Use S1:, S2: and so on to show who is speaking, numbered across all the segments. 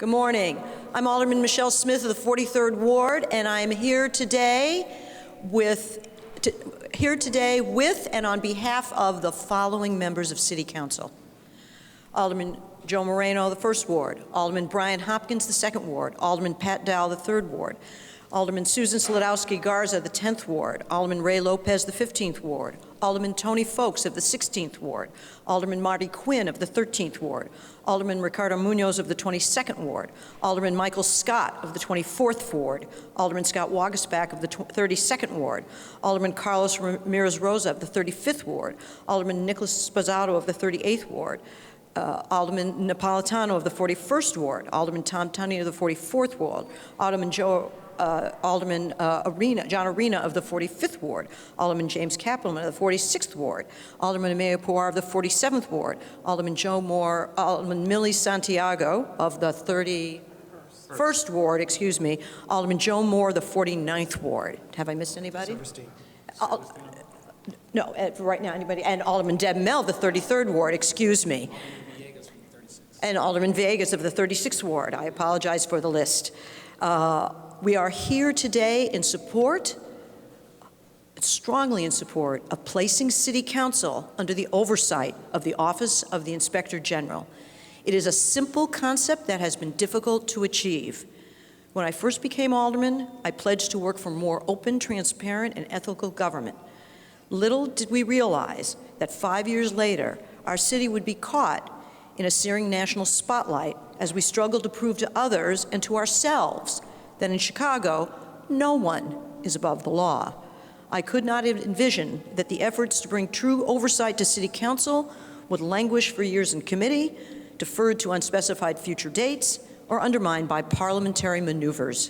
S1: Good morning. I'm Alderman Michelle Smith of the 43rd Ward, and I'm here today with and on behalf of the following members of City Council. Alderman Joe Moreno, the 1st Ward. Alderman Brian Hopkins, the 2nd Ward. Alderman Pat Dow, the 3rd Ward. Alderman Susan Slodowski Garza, the 10th Ward. Alderman Ray Lopez, the 15th Ward. Alderman Tony Folks of the 16th Ward. Alderman Marty Quinn of the 13th Ward. Alderman Ricardo Munoz of the 22nd Ward. Alderman Michael Scott of the 24th Ward. Alderman Scott Wagasback of the 32nd Ward. Alderman Carlos Ramirez Rosa of the 35th Ward. Alderman Nicholas Sposato of the 38th Ward. Alderman Napolitano of the 41st Ward. Alderman Tom Tunney of the 44th Ward. Alderman John Arena of the 45th Ward, Alderman James Kappelman of the 46th Ward, Alderman Amaya Puar of the 47th Ward, Alderman Joe Moore, Alderman Millie Santiago of the 31st Ward, Alderman Joe Moore, the 49th Ward. Have I missed anybody? No, right now, anybody? And Alderman Deb Mell, the 33rd Ward, and Alderman Villegas of the 36th Ward. I apologize for the list. We are here today in support, strongly in support, of placing City Council under the oversight of the Office of the Inspector General. It is a simple concept that has been difficult to achieve. When I first became Alderman, I pledged to work for more open, transparent, and ethical government. Little did we realize that 5 years later, our city would be caught in a searing national spotlight as we struggled to prove to others and to ourselves that in Chicago, no one is above the law. I could not envision that the efforts to bring true oversight to City Council would languish for years in committee, deferred to unspecified future dates, or undermined by parliamentary maneuvers.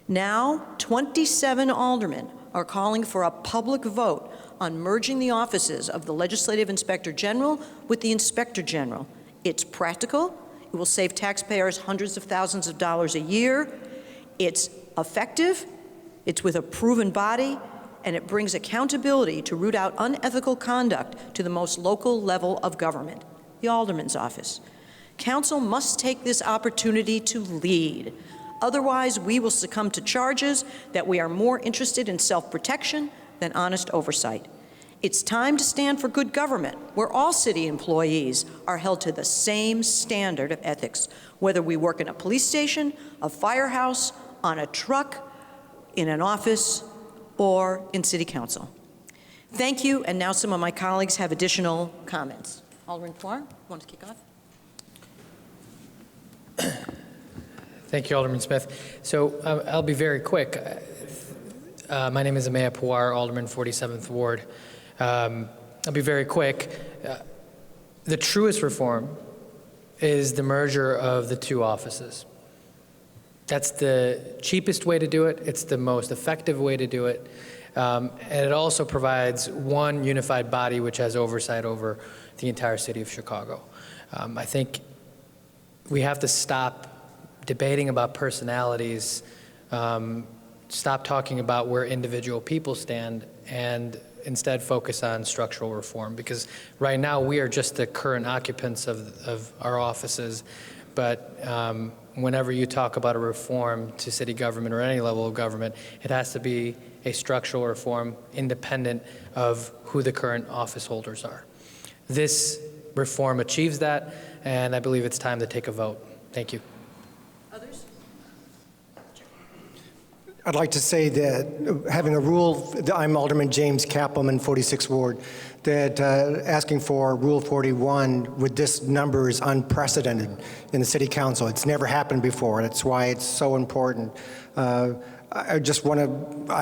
S1: Now, 27 aldermen are calling for a public vote on merging the offices of the Legislative Inspector General with the Inspector General. It's practical. It will save taxpayers hundreds of thousands of dollars a year. It's effective, it's with a proven body, and it brings accountability to root out unethical conduct to the most local level of government, the Alderman's office. Council must take this opportunity to lead. Otherwise, we will succumb to charges that we are more interested in self-protection than honest oversight. It's time to stand for good government, where all city employees are held to the same standard of ethics, whether we work in a police station, a firehouse, on a truck, in an office, or in City Council. Thank you, and now some of my colleagues have additional comments. Alderman Puar, want to kick off?
S2: Thank you, Alderman Smith. So I'll be very quick. My name is Amaya Puar, Alderman, 47th Ward. I'll be very quick. The truest reform is the merger of the two offices. That's the cheapest way to do it. It's the most effective way to do it. And it also provides one unified body which has oversight over the entire city of Chicago. I think we have to stop debating about personalities, stop talking about where individual people stand, and instead focus on structural reform. Because right now we are just the current occupants of our offices, but whenever you talk about a reform to city government or any level of government, it has to be a structural reform independent of who the current office holders are. This reform achieves that, and I believe it's time to take a vote. Thank you.
S1: Others?
S3: I'd like to say that having a rule, I'm Alderman James Kappelman, 46th Ward, that asking for Rule 41 with this number is unprecedented in the City Council. It's never happened before. That's why it's so important. I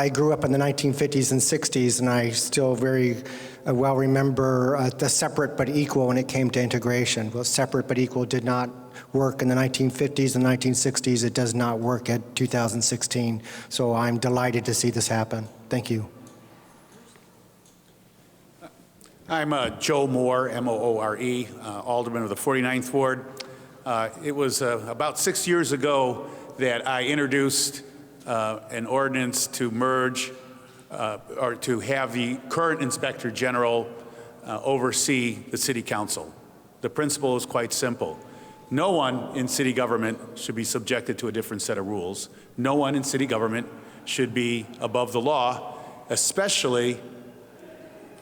S3: grew up in the 1950s and 60s, and I still very well remember the separate but equal when it came to integration. Well, separate but equal did not work in the 1950s and 1960s. It does not work at 2016. So I'm delighted to see this happen. Thank you.
S4: I'm Joe Moore, M-O-O-R-E, Alderman of the 49th Ward. It was about 6 years ago that I introduced an ordinance to merge or to have the current Inspector General oversee the City Council. The principle is quite simple. No one in city government should be subjected to a different set of rules. No one in city government should be above the law, especially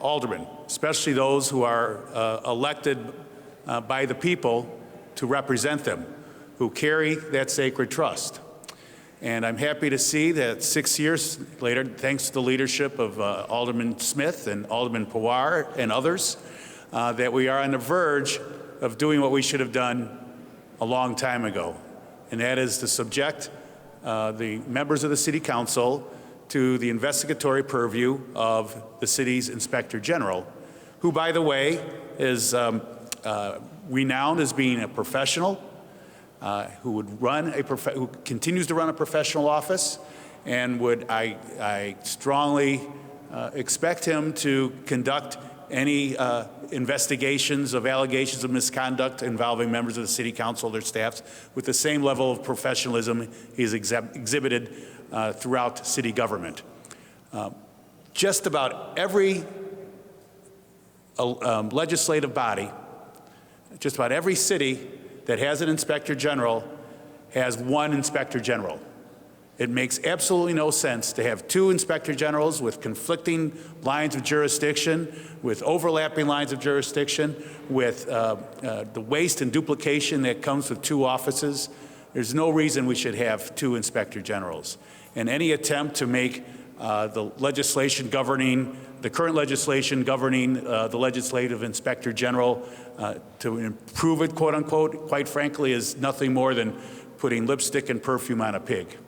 S4: aldermen, especially those who are elected by the people to represent them, who carry that sacred trust. And I'm happy to see that 6 years later, thanks to the leadership of Alderman Smith and Alderman Pawar and others, that we are on the verge of doing what we should have done a long time ago, and that is to subject the members of the City Council to the investigatory purview of the city's Inspector General, who, by the way, is renowned as being a professional, who continues to run a professional office, and I strongly expect him to conduct any investigations of allegations of misconduct involving members of the City Council or their staffs with the same level of professionalism he's exhibited throughout city government. Just about every legislative body, just about every city that has an Inspector General has one Inspector General. It makes absolutely no sense to have two Inspector Generals with conflicting lines of jurisdiction, with overlapping lines of jurisdiction, with the waste and duplication that comes with two offices. There's no reason we should have two Inspector Generals. And any attempt to make the current legislation governing the legislative Inspector General to improve it, quote unquote, quite frankly, is nothing more than putting lipstick and perfume on a pig.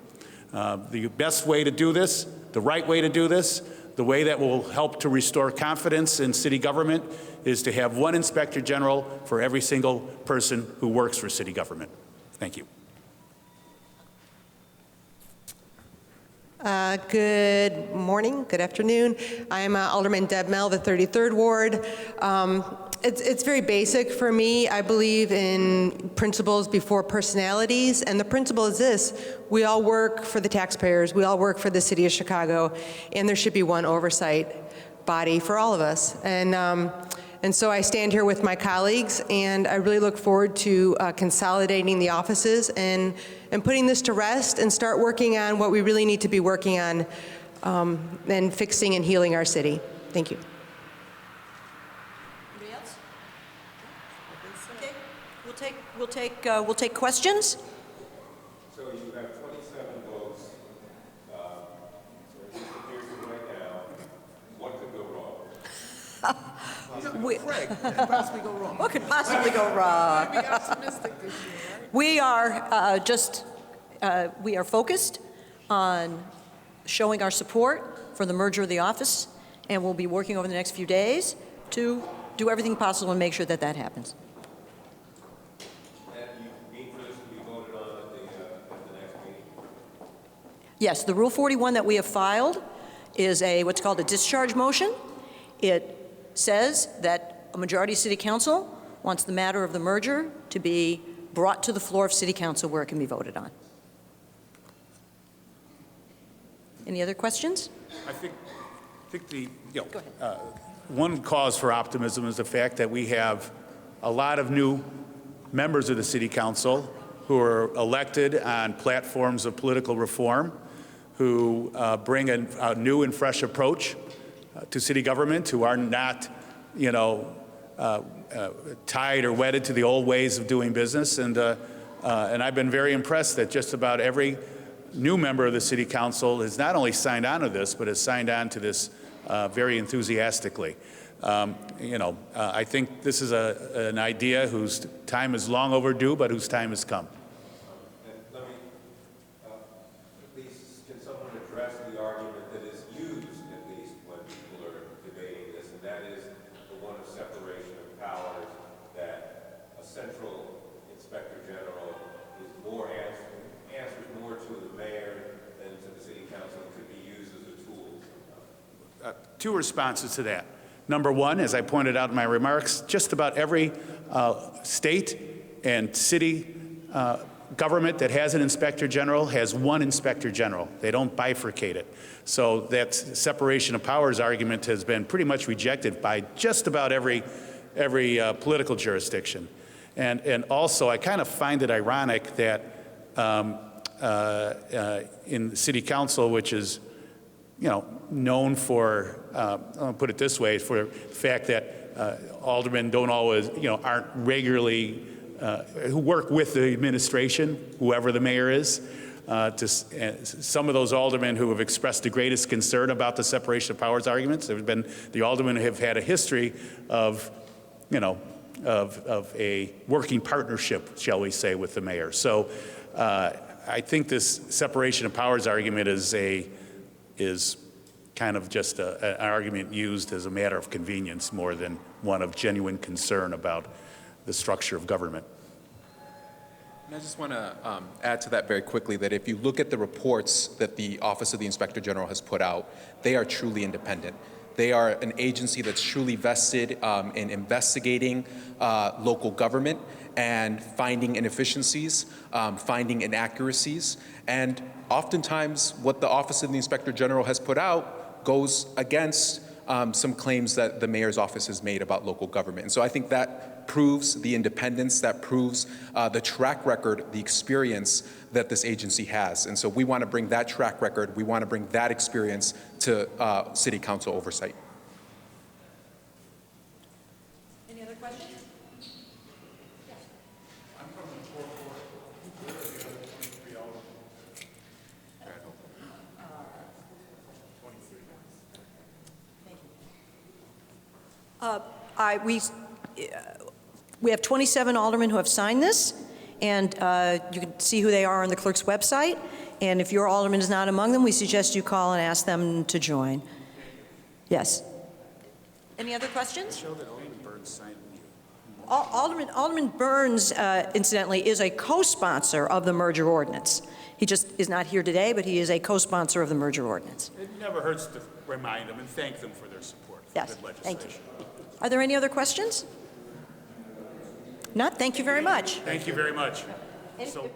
S4: The best way to do this, the right way to do this, the way that will help to restore confidence in city government is to have one Inspector General for every single person who works for city government. Thank you.
S5: Good morning, good afternoon. I'm Alderman Deb Mell, the 33rd Ward. It's very basic for me. I believe in principles before personalities, and the principle is this: we all work for the taxpayers, we all work for the city of Chicago, and there should be one oversight body for all of us. And so I stand here with my colleagues, and I really look forward to consolidating the offices and putting this to rest and start working on what we really need to be working on and fixing and healing our city. Thank you.
S1: Anybody else? Okay, we'll take questions.
S6: So you have 27 votes. So it appears right now, what could go wrong?
S1: What could possibly go wrong? What could possibly go wrong?
S7: Be optimistic this year, right?
S1: We are focused on showing our support for the merger of the office, and we'll be working over the next few days to do everything possible and make sure that that happens.
S6: And you need for this to be voted on at the next meeting?
S1: Yes, the Rule 41 that we have filed is what's called a discharge motion. It says that a majority of City Council wants the matter of the merger to be brought to the floor of City Council where it can be voted on. Any other questions?
S4: I think
S1: Go ahead.
S4: one cause for optimism is the fact that we have a lot of new members of the City Council who are elected on platforms of political reform, who bring a new and fresh approach to city government, who are not, tied or wedded to the old ways of doing business. And I've been very impressed that just about every new member of the City Council has not only signed on to this, but has signed on to this very enthusiastically. I think this is an idea whose time is long overdue, but whose time has come.
S6: And let me, please, can someone address the argument that is used, at least, when people are debating this, and that is the one of separation of powers, that a central Inspector General is more answers more to the mayor than to the City Council, and could be used as a tool.
S4: Two responses to that. Number one, as I pointed out in my remarks, just about every state and city government that has an Inspector General has one Inspector General. They don't bifurcate it. So that separation of powers argument has been pretty much rejected by just about every political jurisdiction. And also, I kind of find it ironic that in the city council, which is, known for, I'll put it this way, for the fact that aldermen don't always, aren't regularly, who work with the administration, whoever the mayor is. Some of those aldermen who have expressed the greatest concern about the separation of powers arguments, there have been the aldermen who have had a history of, of a working partnership, shall we say, with the mayor. So I think this separation of powers argument is kind of just an argument used as a matter of convenience more than one of genuine concern about the structure of government.
S8: And I just want to add to that very quickly that if you look at the reports that the Office of the Inspector General has put out, they are truly independent. They are an agency that's truly vested in investigating local government and finding inefficiencies, finding inaccuracies, and oftentimes what the Office of the Inspector General has put out goes against some claims that the mayor's office has made about local government. And so I think that proves the independence, that proves the track record, the experience that this agency has. And so we want to bring that track record, we want to bring that experience to city council oversight.
S1: Any other questions? We have 27 aldermen who have signed this, and you can see who they are on the clerk's website. And if your alderman is not among them, we suggest you call and ask them to join. Yes. Any other questions? Alderman Burns, incidentally, is a co-sponsor of the merger ordinance. He just is not here today, but he is a co-sponsor of the merger ordinance.
S4: It never hurts to remind them and thank them for their support for
S1: Yes,
S4: good legislation.
S1: thank you. Are there any other questions? Not? Thank you very much.
S4: Thank you very much.
S1: And
S4: So.